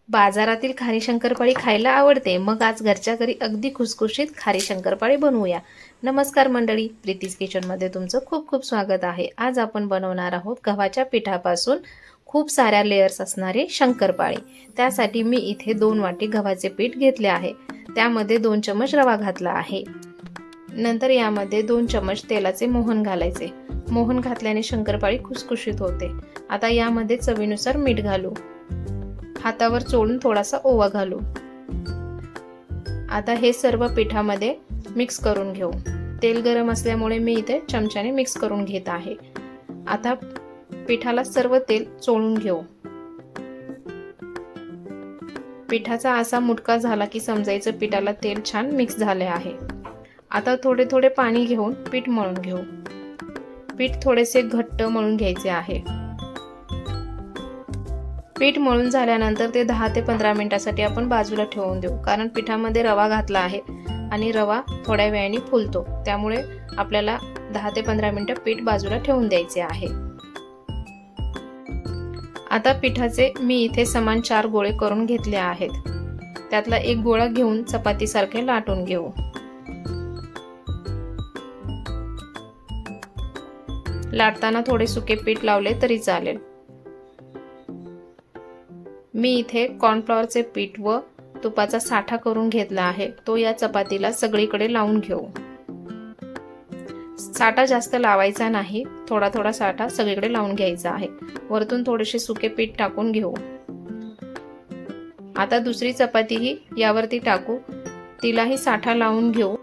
बाजारातील खारी शंकरपाळी खायला आवडते, मग आज घरच्या घरी अगदी खुसखुशीत खारी शंकरपाळी बनवूया। नमस्कार मंडळी, प्रीतीज किचनमध्ये तुमचं खूप खूप स्वागत आहे। आज आपण बनवणार आहोत गव्हाच्या पिठापासून खूप साऱ्या लेयर्स असणारी शंकरपाळी। त्यासाठी मी इथे 2 वाटी गव्हाचे पीठ घेतले आहे, त्यामध्ये 2 चमच रवा घातला आहे। नंतर यामध्ये 2 चमच तेलाचे मोहन घालायचे। मोहन घातल्याने शंकरपाळी खुसखुशीत होते। आता यामध्ये चवीनुसार मीठ घालू, हातावर चोळून थोडासा ओवा घालू। आता हे सर्व पिठामध्ये मिक्स करून घेऊ। तेल गरम असल्यामुळे मी इथे चमच्याने मिक्स करून घेत आहे। आता पिठाला सर्व तेल चोळून घेऊ। पिठाचा असा मुटका झाला की समजायचं पिठाला तेल छान मिक्स झाले आहे। आता थोडे थोडे पाणी घेऊन पीठ मळून घेऊ। पीठ थोडेसे घट्ट मळून घ्यायचे आहे। पीठ मळून झाल्यानंतर ते 10 ते 15 मिनिटांसाठी आपण बाजूला ठेवून देऊ, कारण पिठामध्ये रवा घातला आहे आणि रवा थोड्या वेळाने फुलतो, त्यामुळे आपल्याला 10 ते 15 मिनिटं पीठ बाजूला ठेवून द्यायचे आहे। आता पिठाचे मी इथे समान 4 गोळे करून घेतले आहेत। त्यातला एक गोळा घेऊन चपातीसारखे लाटून घेऊ। लाटताना थोडे सुके पीठ लावले तरी चालेल। मी इथे कॉर्नफ्लॉवरचे पीठ व तुपाचा साठा करून घेतला आहे, तो या चपातीला सगळीकडे लावून घेऊ। साठा जास्त लावायचा नाही, थोडा थोडा साठा सगळीकडे लावून घ्यायचा आहे। वरतून थोडेसे सुके पीठ टाकून घेऊ। आता दुसरी चपातीही यावरती टाकू, तिलाही साठा लावून घेऊ।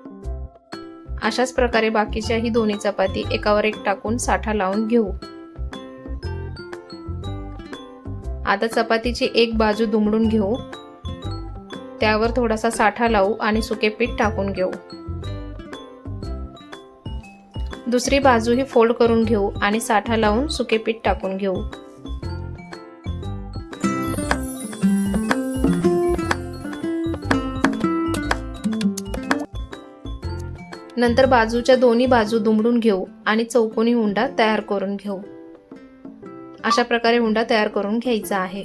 अशाच प्रकारे बाकीच्याही दोन्ही चपाती एकावर एक टाकून साठा लावून घेऊ। आता चपातीची एक बाजू दुमडून घेऊ, त्यावर थोडासा साठा लावू आणि सुके पीठ टाकून घेऊ। दुसरी बाजूही फोल्ड करून घेऊ आणि साठा लावून सुके पीठ टाकून घेऊ। नंतर बाजूच्या दोन्ही बाजू दुमडून घेऊ आणि चौकोनी उंडा तयार करून घेऊ। अशा प्रकारे उंडा तयार करून घ्यायचा आहे।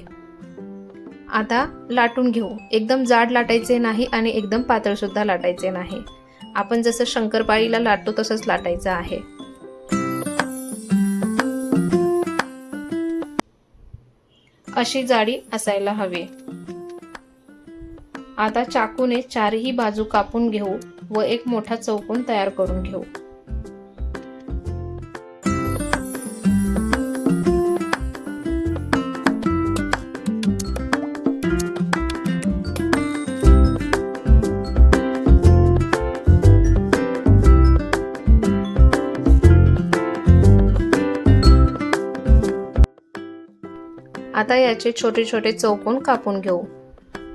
आता लाटून घेऊ। एकदम जाड लाटायचे नाही आणि एकदम पातळ सुद्धा लाटायचे नाही। आपण जसं शंकरपाळीला लाटतो तसंच लाटायचं आहे। अशी जाडी असायला हवी। आता चाकूने चारही बाजू कापून घेऊ व एक मोठा चौकोन तयार करून घेऊ। आता याचे छोटे छोटे चौकोन कापून घेऊ।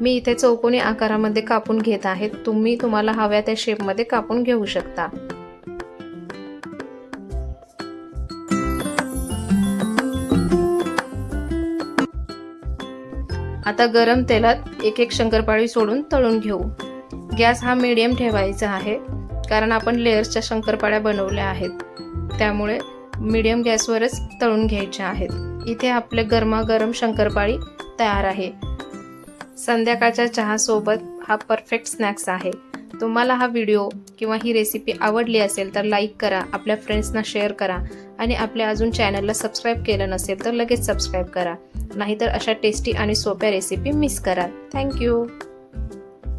मी इथे चौकोनी आकारामध्ये कापून घेत आहे, तुम्ही तुम्हाला हव्या त्या शेपमध्ये कापून घेऊ शकता। आता गरम तेलात एक एक शंकरपाळी सोडून तळून घेऊ। गॅस हा मीडियम ठेवायचा आहे, कारण आपण लेयर्सच्या शंकरपाळ्या बनवल्या आहेत, त्यामुळे मीडियम गॅसवरच तळून घ्यायच्या आहेत। इथे आपले गरमागरम शंकरपाळी तयार आहे। संध्याकाळच्या चहा सोबत हा परफेक्ट स्नॅक्स आहे। तुम्हाला हा व्हिडिओ किंवा ही रेसिपी आवडली असेल तर लाईक करा, आपल्या फ्रेंड्सना शेअर करा आणि आपल्या अजून चॅनलला सबस्क्राईब केलं नसेल तर लगेच सबस्क्राईब करा, नाहीतर अशा टेस्टी आणि सोप्या रेसिपी मिस कराल। थँक्यू।